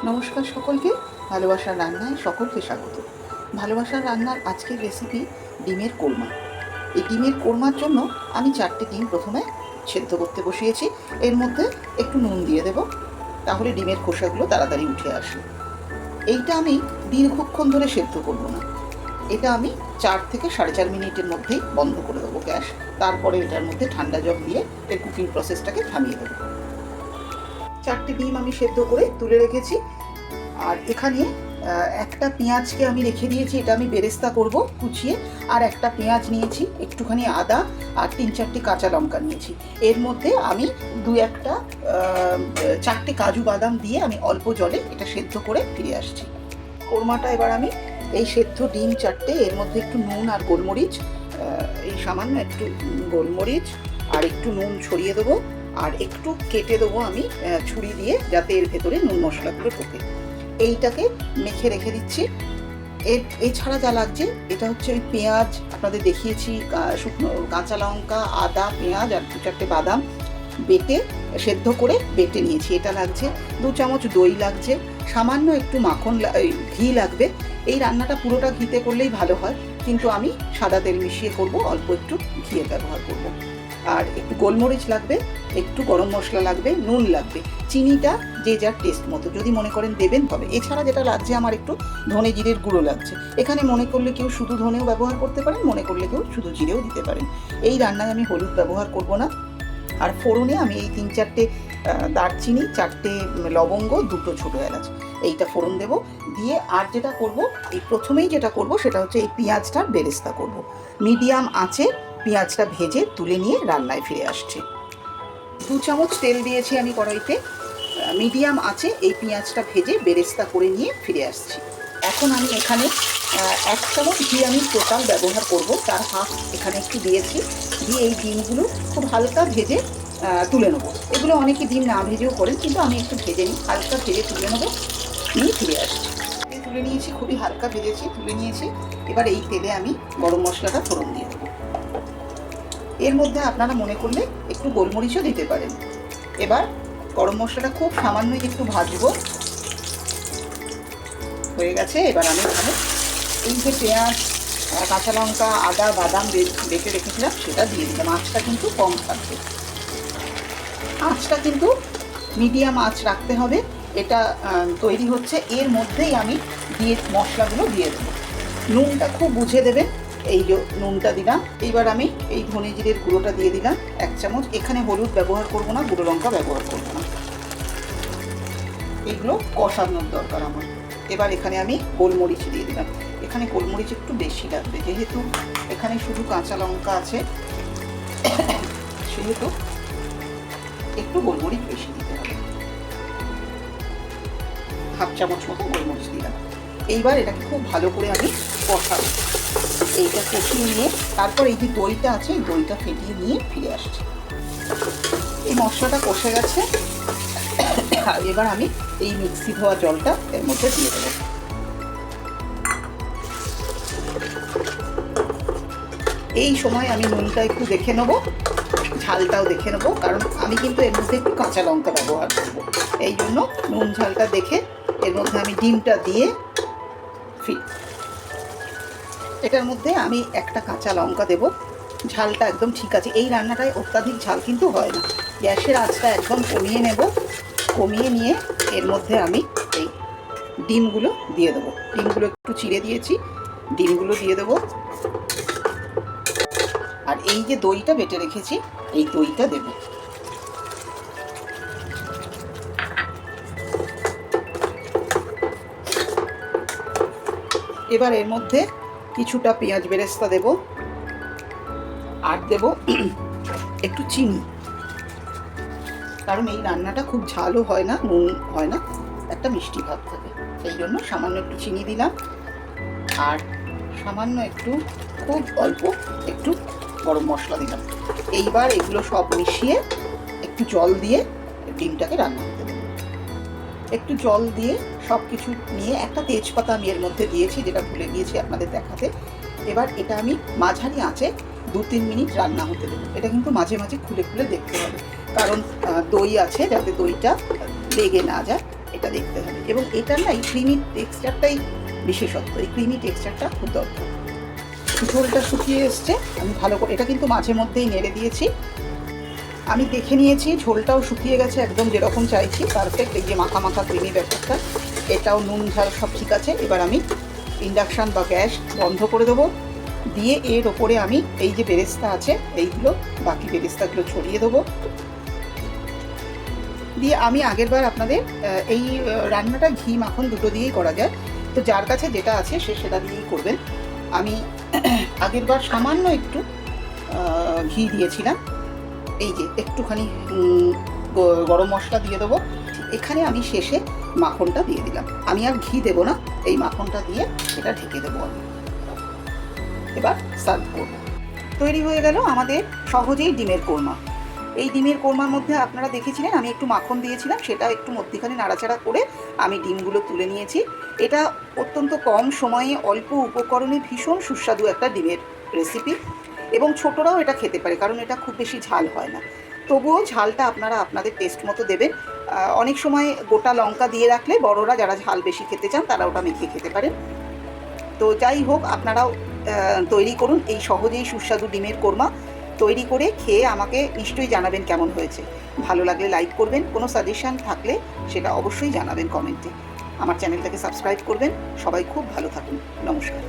নমস্কার সকলকে, ভালোবাসার রান্নায় সকলকে স্বাগত। ভালোবাসার রান্নার আজকের রেসিপি ডিমের কোরমা। এই ডিমের কোরমার জন্য আমি 4টে ডিম প্রথমে সেদ্ধ করতে বসিয়েছি। এর মধ্যে একটু নুন দিয়ে দেব, তাহলে ডিমের খোসাগুলো তাড়াতাড়ি উঠে আসে। এইটা আমি দীর্ঘক্ষণ ধরে সেদ্ধ করব না, এটা আমি 4 থেকে 4.5 মিনিটের মধ্যেই বন্ধ করে দেবো গ্যাস। তারপরে এটার মধ্যে ঠান্ডা জল দিয়ে এর কুকিং প্রসেসটাকে থামিয়ে দেবো। 4টে ডিম আমি সেদ্ধ করে তুলে রেখেছি। আর এখানে একটা পেঁয়াজকে আমি রেখে দিয়েছি, এটা আমি বেরেস্তা করব কুচিয়ে। আর একটা পেঁয়াজ নিয়েছি, একটুখানি আদা আর 3-4টে কাঁচা লঙ্কা নিয়েছি। এর মধ্যে আমি 4টে কাজু বাদাম দিয়ে আমি অল্প জলে এটা সেদ্ধ করে ফিরে আসছি। কোরমাটা এবার আমি এই সেদ্ধ ডিম 4টে, এর মধ্যে একটু নুন আর গোলমরিচ, এই সামান্য একটু গোলমরিচ আর একটু নুন ছড়িয়ে দেবো। আর একটু কেটে দেবো আমি ছুরি দিয়ে, যাতে এর ভেতরে নুন মশলাগুলো ঢোকে। এইটাকে মেখে রেখে দিচ্ছি। এছাড়া যা লাগছে, এটা হচ্ছে ওই পেঁয়াজ আপনাদের দেখিয়েছি, শুকনো কাঁচা লঙ্কা, আদা, পেঁয়াজ আর 2-4টে বাদাম বেটে সেদ্ধ করে বেটে নিয়েছি। এটা লাগছে 2 চামচ দই লাগছে, সামান্য একটু মাখন ঘি লাগবে। এই রান্নাটা পুরোটা ঘিতে করলেই ভালো হয়, কিন্তু আমি সাদা তেল মিশিয়ে করব, অল্প একটু ঘিয়ে ব্যবহার করব। আর একটু গোলমরিচ লাগবে, একটু গরম মশলা লাগবে, নুন লাগবে, চিনিটা যে যার টেস্ট মতো যদি মনে করেন দেবেন তবে। এছাড়া যেটা লাগছে আমার একটু ধনে জিরের গুঁড়ো লাগছে। এখানে মনে করলে কেউ শুধু ধনেও ব্যবহার করতে পারেন, মনে করলে কেউ শুধু জিরেও দিতে পারেন। এই রান্নায় আমি হলুদ ব্যবহার করব না। আর ফোড়নে আমি এই 3-4টে দারচিনি, 4টে লবঙ্গ, 2টো ছোটো এলাচ, এইটা ফোড়ন দেব দিয়ে। আর যেটা করব, এই প্রথমেই যেটা করব সেটা হচ্ছে এই পেঁয়াজটার বেরেস্তা করব। মিডিয়াম আঁচে পেঁয়াজটা ভেজে তুলে নিয়ে রান্নায় ফিরে আসছি। 2 চামচ তেল দিয়েছি আমি কড়াইতে, মিডিয়াম আঁচে এই পেঁয়াজটা ভেজে বেরেস্তা করে নিয়ে ফিরে আসছি। এখন আমি এখানে 1 চামচ ঘি আমি টোটাল ব্যবহার করব, তার হাফ এখানে একটু দিয়েছি। দিয়ে এই ডিমগুলো খুব হালকা ভেজে তুলে নেবো। এগুলো অনেকে ডিম না ভেজেও করেন, কিন্তু আমি একটু ভেজে নিই, হালকা ভেজে তুলে নেবো, নিয়ে ফিরে আসছি। তুলে নিয়েছি, খুবই হালকা ভেজেছি, তুলে নিয়েছি। এবার এই তেলে আমি গরম মশলাটা ফোড়ন দিয়ে দেবো। এর মধ্যে আপনারা মনে করলে একটু গোলমরিচও দিতে পারেন। এবার গরম মশলাটা খুব সামান্যই একটু ভাজবো। হয়ে গেছে। এবার আমি এখানে এই যে পেঁয়াজ, কাঁচা লঙ্কা, আদা, বাদাম বেটে রেখেছিলাম সেটা দিয়ে দিলাম। আঁচটা কিন্তু কম থাকবে, আঁচটা কিন্তু মিডিয়াম আঁচ রাখতে হবে। এটা তৈরি হচ্ছে, এর মধ্যেই আমি মশলাগুলো দিয়ে দেবো। নুনটা খুব বুঝে দেবেন, এই যে নুনটা দিলাম। এইবার আমি এই ধনে জিরের গুঁড়োটা দিয়ে দিলাম 1 চামচ। এখানে হলুদ ব্যবহার করব না, গুঁড়ো লঙ্কা ব্যবহার করব না, এগুলো কষানোর দরকার আমার। এবার এখানে আমি গোলমরিচ দিয়ে দিলাম। এখানে গোলমরিচ একটু বেশি লাগবে, যেহেতু এখানে শুধু কাঁচা লঙ্কা আছে, সেহেতু একটু গোলমরিচ বেশি দিতে হবে। হাফ চামচ মতো গোলমরিচ দিলাম। এইবার এটাকে খুব ভালো করে আমি কষাবো। এইটা কষিয়ে নিয়ে তারপর এই যে দইটা আছে, এই দইটা ফেটিয়ে নিয়ে ফিরে আসছি। এই মশলাটা কষে গেছে। এবার আমি এই মিক্সি ধোয়া জলটা এর মধ্যে দিয়ে দেবো। এই সময় আমি নুনটা একটু দেখে নেবো, ঝালটাও দেখে নেবো, কারণ আমি কিন্তু এর মধ্যে একটু কাঁচা লঙ্কা ব্যবহার করবো। এই জন্য নুন ঝালটা দেখে এর মধ্যে আমি ডিমটা দিয়ে এটার মধ্যে আমি একটা কাঁচা লঙ্কা দেবো। ঝালটা একদম ঠিক আছে। এই রান্নাটায় অত্যাধিক ঝাল কিন্তু হয় না। গ্যাসের আঁচটা একদম কমিয়ে নেব, কমিয়ে নিয়ে এর মধ্যে আমি এই ডিমগুলো দিয়ে দেবো। ডিমগুলো একটু চিড়ে দিয়েছি, ডিমগুলো দিয়ে দেবো। আর এই যে দইটা বেটে রেখেছি, এই দইটা দেব। এবার এর মধ্যে কিছুটা পেঁয়াজ বেরেস্তা দেব, আর দেব একটু চিনি, কারণ এই রান্নাটা খুব ঝালও হয় না, নুন হয় না, একটা মিষ্টি ভাব থাকে। সেই জন্য সামান্য একটু চিনি দিলাম। আর সামান্য একটু, খুব অল্প একটু গরম মশলা দিলাম। এইবার এগুলো সব মিশিয়ে একটু জল দিয়ে ডিমটাকে রান্না করতে দেবো। একটু জল দিয়ে সব কিছু নিয়ে একটা তেজপাতা আমি এর মধ্যে দিয়েছি, যেটা ভুলে গিয়েছি আপনাদের দেখাতে। এবার এটা আমি মাঝারি আঁচে 2-3 মিনিট রান্না হতে দেবো। এটা কিন্তু মাঝে মাঝে খুলে খুলে দেখতে হবে, কারণ দই আছে, যাতে দইটা লেগে না যায়। এটা দেখতে হবে। এবং এটার না এই ক্রিমি টেক্সচারটাই বিশেষত্ব, এই ক্রিমি টেক্সচারটা খুব দরকার। ঝোলটা শুকিয়ে এসছে, আমি ভালো করে এটা কিন্তু মাঝে মধ্যেই নেড়ে দিয়েছি। আমি দেখে নিয়েছি ঝোলটাও শুকিয়ে গেছে একদম যেরকম চাইছি, পারফেক্ট। এই যে মাখা মাখা ক্রিমি ব্যাপারটা, এটাও নুন ঝাল সব ঠিক আছে। এবার আমি ইন্ডাকশান বা গ্যাস বন্ধ করে দেবো, দিয়ে এর ওপরে আমি এই যে বেরেস্তা আছে এইগুলো, বাকি বেরেস্তাগুলো ছড়িয়ে দেবো। দিয়ে আমি আগেরবার আপনাদের এই রান্নাটা ঘি মাখন দুটো দিয়েই করা যায়, তো যার কাছে যেটা আছে সে সেটা দিয়েই করবেন। আমি আগেরবার সামান্য একটু ঘি দিয়েছিলাম, এই যে একটুখানি গরম মশলা দিয়ে দেবো। এখানে আমি শেষে মাখনটা দিয়ে দিলাম, আমি আর ঘি দেবো না, এই মাখনটা দিয়ে এটা ঢেকে দেবো আমি। এবার সার্ভ করবো। তৈরি হয়ে গেল আমাদের সহজেই ডিমের কোরমা। এই ডিমের কোরমার মধ্যে আপনারা দেখেছিলেন আমি একটু মাখন দিয়েছিলাম, সেটা একটু মধ্যিখানে নাড়াচাড়া করে আমি ডিমগুলো তুলে নিয়েছি। এটা অত্যন্ত কম সময়ে অল্প উপকরণে ভীষণ সুস্বাদু একটা ডিমের রেসিপি, এবং ছোটরাও এটা খেতে পারে কারণ এটা খুব বেশি ঝাল হয় না। তবুও ঝালটা আপনারা আপনাদের টেস্ট মতো দেবেন। অনেক সময় গোটা লঙ্কা দিয়ে রাখলে বড়রা যারা ঝাল বেশি খেতে চান তারা ওটা মেখে খেতে পারেন। তো যাই হোক, আপনারাও তৈরি করুন এই সহজেই সুস্বাদু ডিমের কোরমা। তৈরি করে খেয়ে আমাকে নিশ্চয়ই জানাবেন কেমন হয়েছে। ভালো লাগলে লাইক করবেন, কোনো সাজেশান থাকলে সেটা অবশ্যই জানাবেন কমেন্টে। আমার চ্যানেলটাকে সাবস্ক্রাইব করবেন। সবাই খুব ভালো থাকুন। নমস্কার।